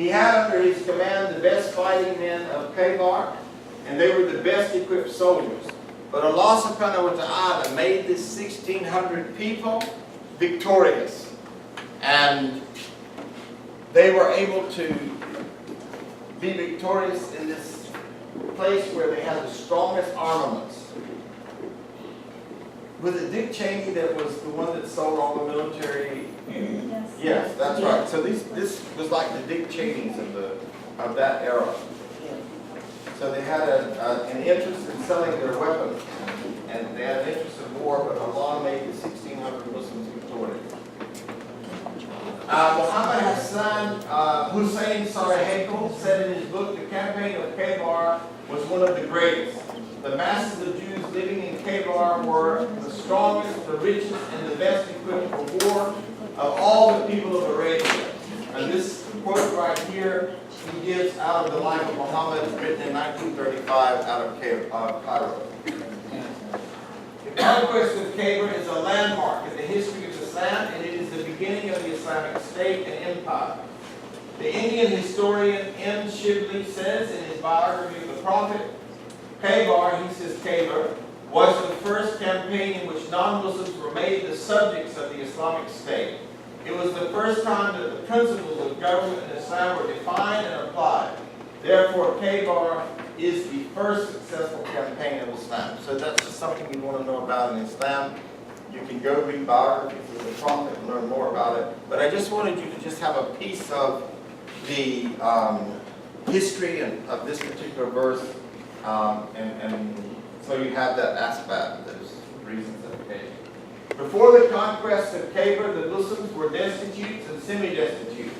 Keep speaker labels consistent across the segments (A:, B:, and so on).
A: He had under his command the best fighting men of Khaybar, and they were the best equipped soldiers. But Allah subhanahu wa ta'ala made this 1,600 people victorious. And they were able to be victorious in this place where they had the strongest armaments. Was it Dick Cheney that was the one that sold all the military?
B: Yes.
A: Yes, that's right. So this was like the Dick Cheneys of that era. So they had an interest in selling their weapons, and they had an interest in war, but Allah made the 1,600 Muslims victorious. Muhammad Hussein Sarajevo said in his book, the campaign of Khaybar was one of the greatest. The masses of Jews living in Khaybar were the strongest, the richest, and the best equipped for war of all the people of Arabia. And this quote right here, he gives out of the life of Muhammad, written in 1935 out of Cairo. The conquest of Khyber is a landmark in the history of Islam, and it is the beginning of the Islamic State and Empire. The Indian historian M. Shibli says in his biography of the Prophet, Khaybar, he says Khyber, was the first campaign in which non-Muslims were made the subjects of the Islamic State. It was the first time that the principles of government in Islam were defined and applied. Therefore, Khaybar is the first successful campaign of Islam. So that's just something you want to know about in Islam. You can go read biographies of the Prophet and learn more about it. But I just wanted you to just have a piece of the history of this particular verse, and so you have that aspect, those reasons of occasion. Before the conquest of Khyber, the Muslims were destitutes and semi-destitutes.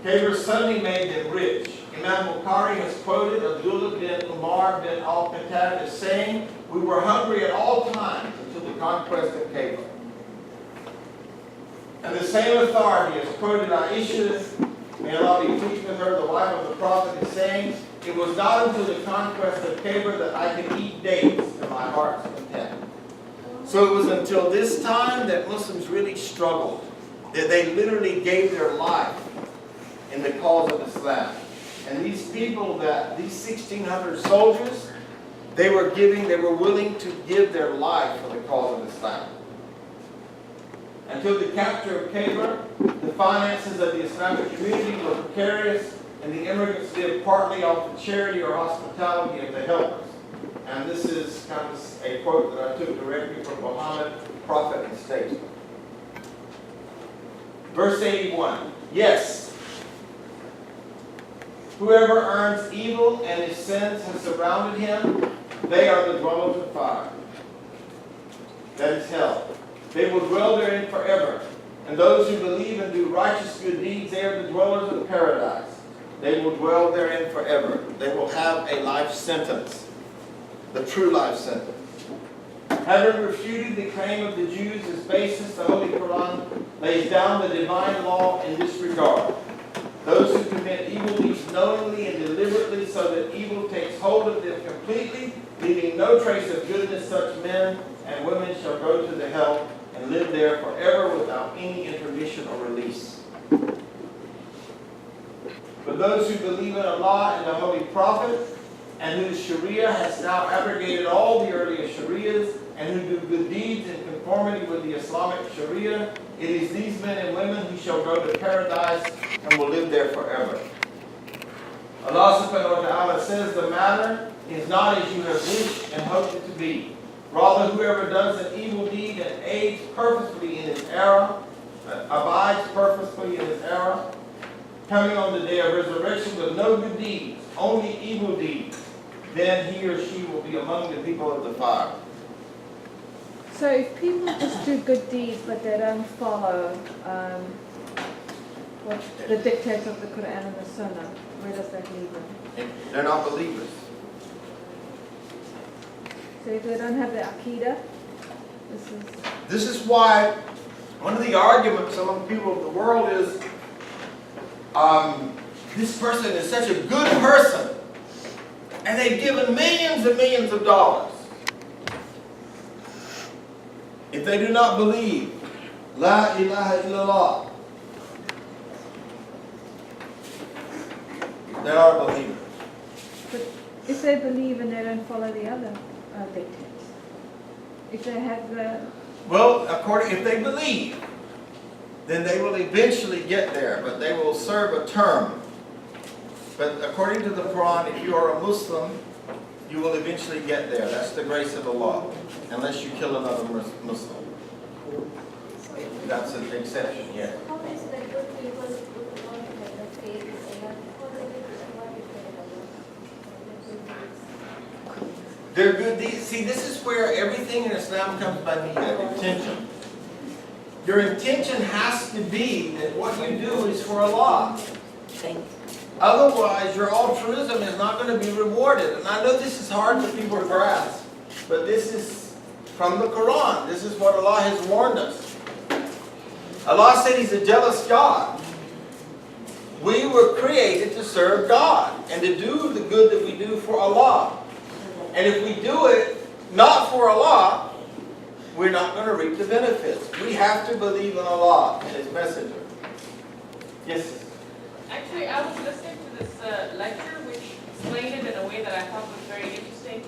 A: Khyber suddenly made them rich. Imam Bukhari has quoted Abdullah bin Umar bin al-Khattab as saying, "We were hungry at all times until the conquest of Khyber." And the same authority has quoted Aisha, may Allah be pleased with her, the wife of the Prophet, is saying, "It was not until the conquest of Khyber that I could eat dates to my heart's content." So it was until this time that Muslims really struggled, that they literally gave their life in the cause of Islam. And these people, these 1,600 soldiers, they were willing to give their life for the cause of Islam. Until the capture of Khyber, the finances of the Islamic community were precarious, and the immigrants lived partly off the charity or hospitality of the helpers. And this is kind of a quote that I took directly from Muhammad, prophet and statesman. Verse 81. Yes, whoever earns evil and his sins have surrounded him, they are the dwellers of fire. That is hell. They will dwell therein forever. And those who believe and do righteous good deeds, they are the dwellers of paradise. They will dwell therein forever. They will have a life sentence, the true life sentence. Having refuted the claim of the Jews as basis, the Holy Quran lays down the divine law in this regard. Those who commit evil deeds knowingly and deliberately so that evil takes hold of them completely, leaving no trace of goodness, such men and women shall go to the hell and live there forever without any intermission or release. But those who believe in Allah and the Holy Prophet, and whose Sharia has now abrogated all the earlier Sharias, and who do good deeds in conformity with the Islamic Sharia, it is these men and women who shall go to paradise and will live there forever. Allah subhanahu wa ta'ala says the matter is not as you have wished and hoped it to be. Rather, whoever does an evil deed and aids purposefully in his error, abides purposefully in his error, coming on the day of resurrection with no good deeds, only evil deeds, then he or she will be among the people of the fire.
B: So if people just do good deeds but they don't follow what the dictates of the Quran and the Sunnah, where does that leave them?
A: They're not believers.
B: So if they don't have the Aqidah,
A: This is why one of the arguments among people of the world is this person is such a good person and they've given millions and millions of dollars. If they do not believe La ilaha illallah, They're not believers.
B: But if they believe and they don't follow the other dictates, if they have the
A: Well, if they believe, then they will eventually get there, but they will serve a term. But according to the Quran, if you are a Muslim, you will eventually get there. That's the grace of Allah, unless you kill another Muslim. That's an exception, yeah.
C: How is the good people with the Lord that the faith is enough? How is it what you say
A: They're good deeds. See, this is where everything in Islam comes by niyyah, intention. Your intention has to be that what you do is for Allah. Otherwise, your altruism is not going to be rewarded. And I know this is hard for people to grasp, but this is from the Quran. This is what Allah has warned us. Allah said He's a jealous God. We were created to serve God and to do the good that we do for Allah. And if we do it not for Allah, we're not going to reap the benefits. We have to believe in Allah and His Messenger. Yes?
D: Actually, I was listening to this lecture which explained it in a way that I thought was very interesting.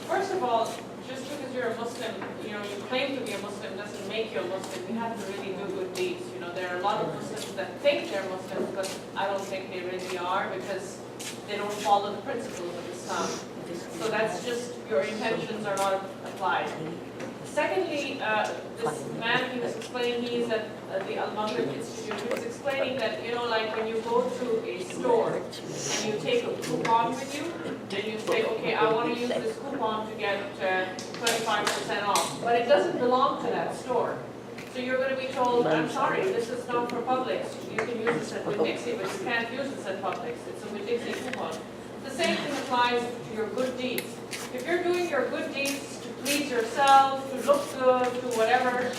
D: First of all, just because you're a Muslim, you claim to be a Muslim doesn't make you a Muslim. You have to really do good deeds. There are a lot of Muslims that think they're Muslims, but I don't think they really are because they don't follow the principles of Islam. So that's just, your intentions are not applied. Secondly, this man, he was explaining, he is at the Al-Maghrib Institute, he was explaining that, like when you go to a store and you take a coupon with you, and you say, okay, I want to use this coupon to get 25% off, but it doesn't belong to that store. So you're going to be told, I'm sorry, this is not for Publix. You can use this at Winn-Dixie, but you can't use this at Publix. It's a Winn-Dixie coupon. The same thing applies to your good deeds. If you're doing your good deeds to please yourself, to look good, to whatever,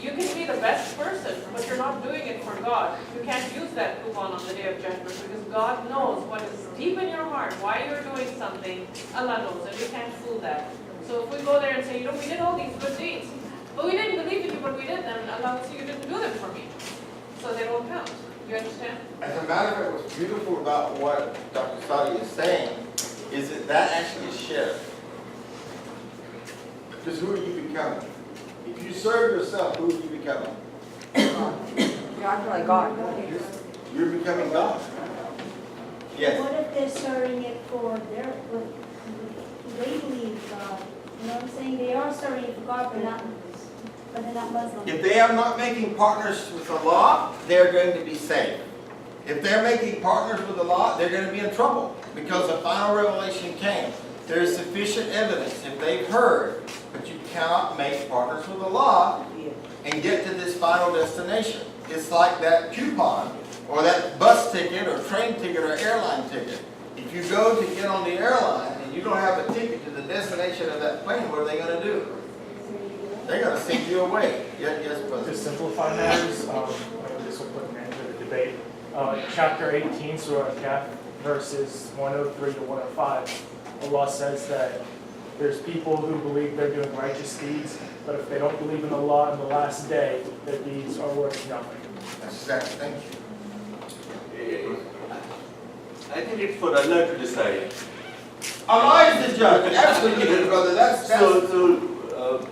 D: you can be the best person, but you're not doing it for God. You can't use that coupon on the day of judgment because God knows what is deep in your heart, why you're doing something. Allah knows, and we can't fool that. So if we go there and say, we did all these good deeds, but we didn't believe in you, but we did them, and Allah will say you didn't do them for me. So they don't count. You understand?
A: As a matter of fact, what's beautiful about what Dr. Sadi is saying is that actually is shared. Because who are you becoming? If you serve yourself, who are you becoming?
E: God.
A: You're becoming God. Yes.
C: What if they're serving it for they believe God? You know what I'm saying? They are serving it for God, but they're not Muslim.
A: If they are not making partners with Allah, they're going to be saved. If they're making partners with Allah, they're going to be in trouble because the final revelation came. There is sufficient evidence. If they've heard, but you cannot make partners with Allah and get to this final destination. It's like that coupon or that bus ticket or train ticket or airline ticket. If you go to get on the airline and you don't have a ticket to the destination of that plane, what are they going to do? They're going to send you away. Yes, brother.
F: To simplify matters, this will put an end to the debate. Chapter 18, Surah Al-Kahf, verses 103 to 105, Allah says that there's people who believe they're doing righteous deeds, but if they don't believe in Allah in the last day, their deeds are worth nothing.
A: That's exactly. Thank you.
G: I think it's for Allah to decide.
A: Allah is the judge. Absolutely, brother. That's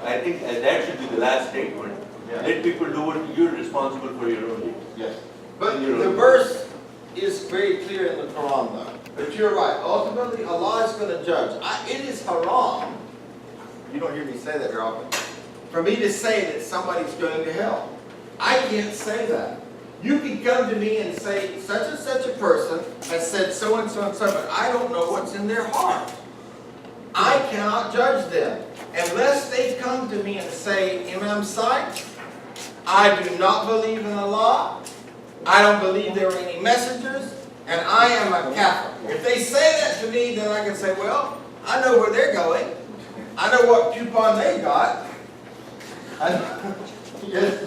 G: I think that should be the last statement.
A: Yeah.
G: Let people do what you're responsible for your own deeds.
A: yes. But the verse is very clear in the Quran, though. But you're right. Ultimately, Allah is going to judge. It is haram. You don't hear me say that very often. For me to say that somebody's going to hell, I can't say that. You can come to me and say such and such a person has said so and so and so, but I don't know what's in their heart. I cannot judge them unless they come to me and say, Imam Said, I do not believe in Allah. I don't believe there were any messengers, and I am a kafir. If they say that to me, then I can say, well, I know where they're going. I know what coupon they got. Yes.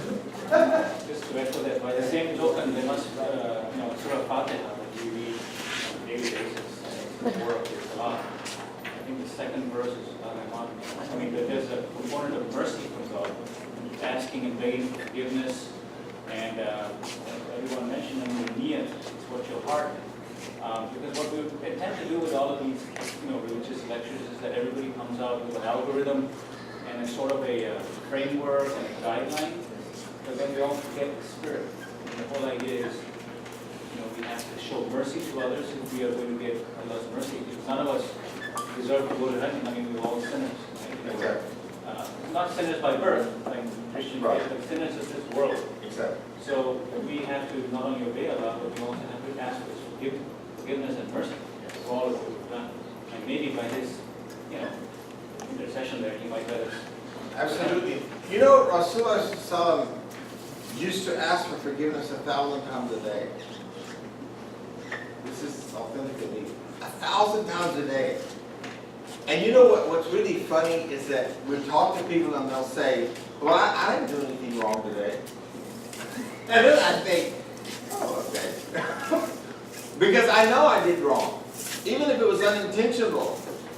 H: Just to add to that, by the same token, they must, Surah Fatiha, that we read on a daily basis, and it's the word of Allah. I think the second verse is, I mean, that there's a component of mercy from God, asking and begging forgiveness, and everyone mentioned in the niyyah, it's what your heart Because what we tend to do with all of these, religious lectures is that everybody comes out with an algorithm and it's sort of a framework and a guideline, but then we all forget the spirit. And the whole idea is, we have to show mercy to others if we are going to get Allah's mercy. Because none of us deserve to go to heaven. I mean, we're all sinners. Right?
A: Exactly.
H: Not sinners by birth, like Christian
A: Right.
H: faith, but sinners of this world.
A: Exactly.
H: So we have to not only obey Allah, but we also have to ask for His forgiveness and mercy for all of what we've done. And maybe by His, intercession there, He might let us.
A: Absolutely. You know, Rasulullah used to ask for forgiveness 1,000 times a day. This is authentically 1,000 times a day. And you know what's really funny is that we talk to people and they'll say, well, I didn't do anything wrong today. And then I think, oh, okay. Because I know I did wrong. Even if it was unintentional.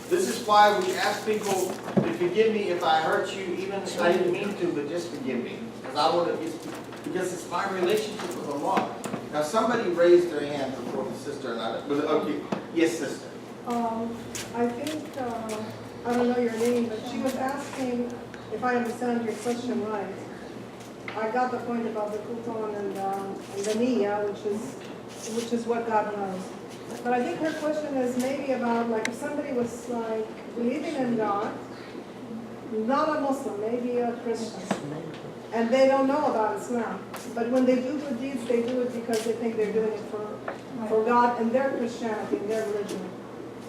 A: This is why we ask people to forgive me if I hurt you, even if I didn't mean to, but just forgive me. Because it's my relationship with Allah. Now somebody raised their hand before the sister and okay. Yes, sister.
E: I think, I don't know your name, but she was asking, if I understand your question right, I got the point about the kuton and the niyyah, which is what God knows. But I think her question is maybe about, like, if somebody was, like, believing in God, not a Muslim, maybe a Christian, and they don't know about Islam. But when they do good deeds, they do it because they think they're doing it for God and their Christianity and their religion.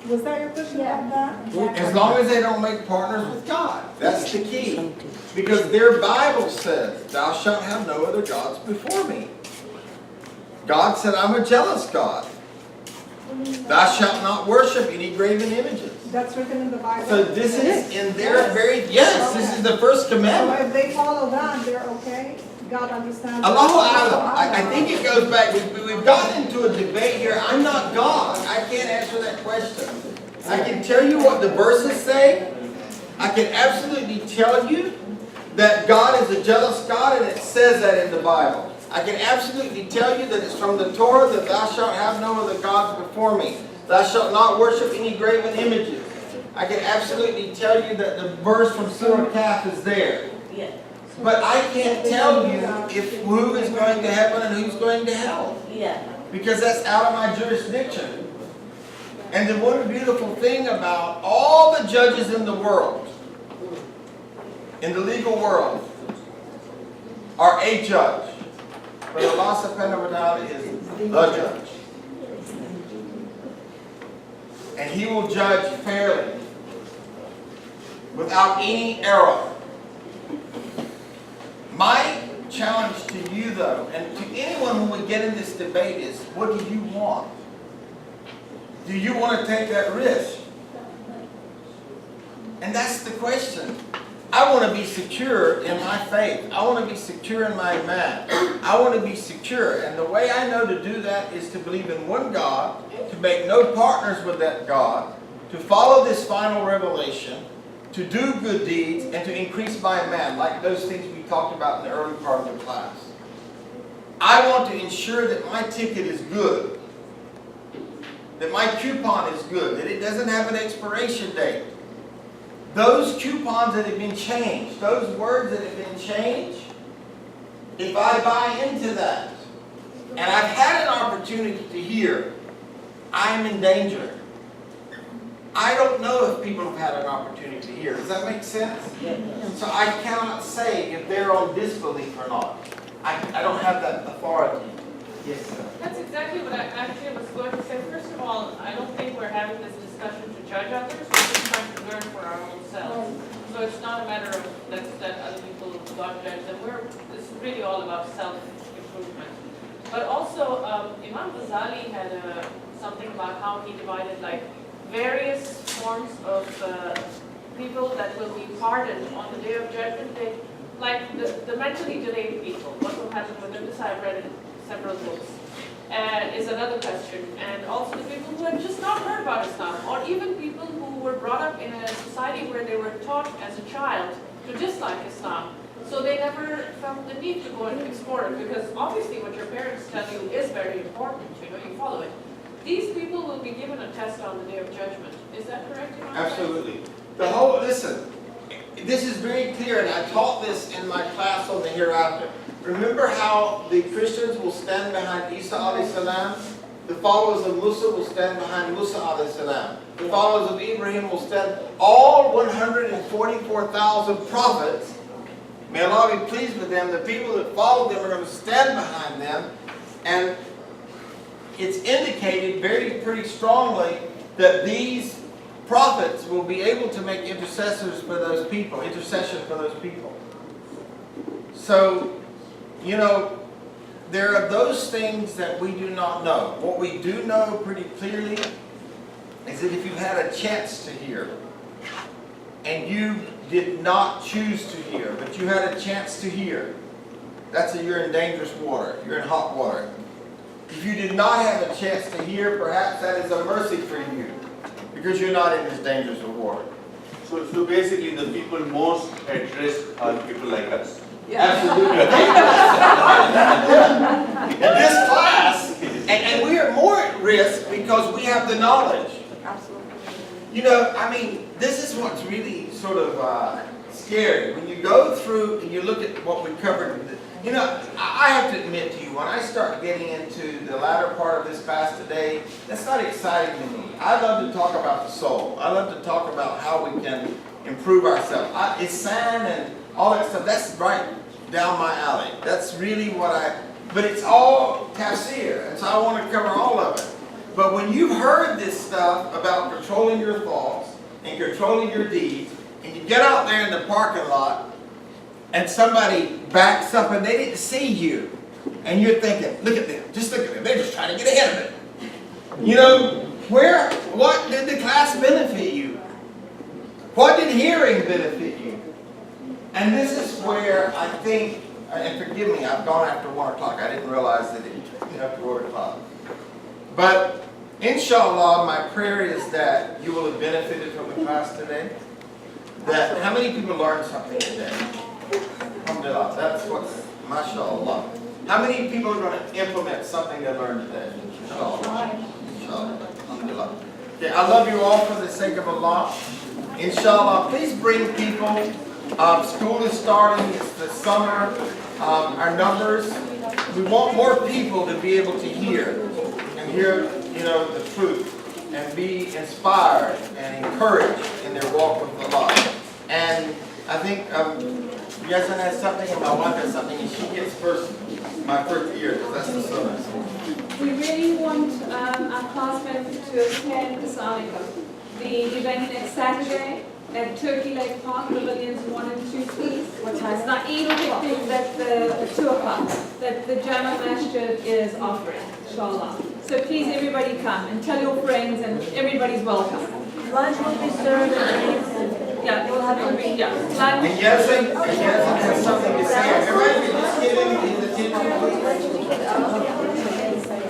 E: Was that your question about that?
A: As long as they don't make partners with God. That's the key. Because their Bible says, thou shalt have no other gods before me. God said, I'm a jealous God. Thou shalt not worship any graven images.
E: That's written in the Bible.
A: So this is in their yes, this is the first
E: So
A: commandment.
E: if they follow that, they're okay? God understands.
A: Allahu A'lam. I think it goes back, we've gotten into a debate here. I'm not God. I can't answer that question. I can tell you what the verses say. I can absolutely tell you that God is a jealous God, and it says that in the Bible. I can absolutely tell you that it's from the Torah that thou shalt have no other gods before me. Thou shalt not worship any graven images. I can absolutely tell you that the verse from Surah Kaf is there. But I can't tell you who is going to heaven and who's going to hell. Because that's out of my jurisdiction. And the one beautiful thing about all the judges in the world, in the legal world, are a judge. But Allah subhanahu wa ta'ala is the judge. And He will judge fairly, without any error. My challenge to you, though, and to anyone who would get in this debate is, what do you want? Do you want to take that risk? And that's the question. I want to be secure in my faith. I want to be secure in my iman. I want to be secure. And the way I know to do that is to believe in one God, to make no partners with that God, to follow this final revelation, to do good deeds, and to increase my iman, like those things we talked about in the early part of the class. I want to ensure that my ticket is good, that my coupon is good, that it doesn't have an expiration date. Those coupons that have been changed, those words that have been changed, if I buy into that, and I've had an opportunity to hear, I'm in danger. I don't know if people have had an opportunity to hear. Does that make sense? So I cannot say if they're on disbelief or not. I don't have that authority. Yes, sir.
D: That's exactly what I actually was going to say. First of all, I don't think we're having this discussion to judge others. We're just trying to learn for our own selves. So it's not a matter of let's let other people not judge them. This is really all about self-improvement. But also, Imam Ghazali had something about how he divided like various forms of people that will be pardoned on the Day of Judgment Day. Like the mentally delayed people. What will happen with them? This I've read in several books. Is another question. And also the people who had just not heard about Islam, or even people who were brought up in a society where they were taught as a child to dislike Islam. So they never felt the need to go and explore it, because obviously what your parents tell you is very important, you follow it. These people will be given a test on the day of judgment. Is that correct? Imam?
A: Absolutely. Listen, this is very clear, and I taught this in my class on the hereafter. Remember how the Christians will stand behind Isa alayhi salam? The followers of Musa will stand behind Musa alayhi salam. The followers of Ibrahim will stand, all 144,000 prophets, may Allah be pleased with them, the people that follow them are going to stand behind them, and it's indicated pretty strongly that these prophets will be able to make intercession for those people. So, you know, there are those things that we do not know. What we do know pretty clearly is that if you had a chance to hear, and you did not choose to hear, but you had a chance to hear, you're in dangerous water. You're in hot water. If you did not have a chance to hear, perhaps that is a mercy for you, because you're not in this dangerous water.
G: So basically the people most at risk are people like us.
A: Absolutely. In this class, and we are more at risk because we have the knowledge.
B: Absolutely.
A: You know, I mean, this is what's really sort of scary. When you go through and you look at what we covered, you know, I have to admit to you, when I start getting into the latter part of this fast today, that's not exciting to me. I love to talk about the soul. I love to talk about how we can improve ourselves. Ihsan and all that stuff, that's right down my alley. That's really but it's all tafsir, and so I want to cover all of it. But when you've heard this stuff about controlling your thoughts and controlling your deeds, and you get out there in the parking lot, and somebody backs up and they didn't see you, and you're thinking, look at them, just look at them, they're just trying to get ahead of it. You know, what did the class benefit you? What did hearing benefit you? And this is where I think, and forgive me, I've gone after 1 o'clock. I didn't realize that it was after 1 o'clock. But inshallah, my prayer is that you will have benefited from the class today. How many people learned something today? Alhamdulillah, that's what's, mashallah. How many people are going to implement something they learned today? Inshallah. Inshallah. Alhamdulillah. Okay, I love you all for the sake of Allah. Inshallah, please bring people. School is starting, it's the summer. Our numbers, we want more people to be able to hear, you know, the truth, and be inspired and encouraged in their walk with Allah. And I think Yasin has something and my wife has something, and she gets my first ear, because that's the sunnah.
B: We really want our class members to attend the Salicum. The event next Saturday at Turkey Lake Park, Pavilions 1 and 2, please. What time? It's not Eid picnic, that's the 2 o'clock, that the Jama Masjid is offering, inshallah. So please everybody come, and tell your friends, and everybody's welcome.
C: Lunch will be served and
B: Yeah, we'll have a green, yeah. Lunch.
A: And Yasin has something to say. Everybody can just get in the kitchen, please.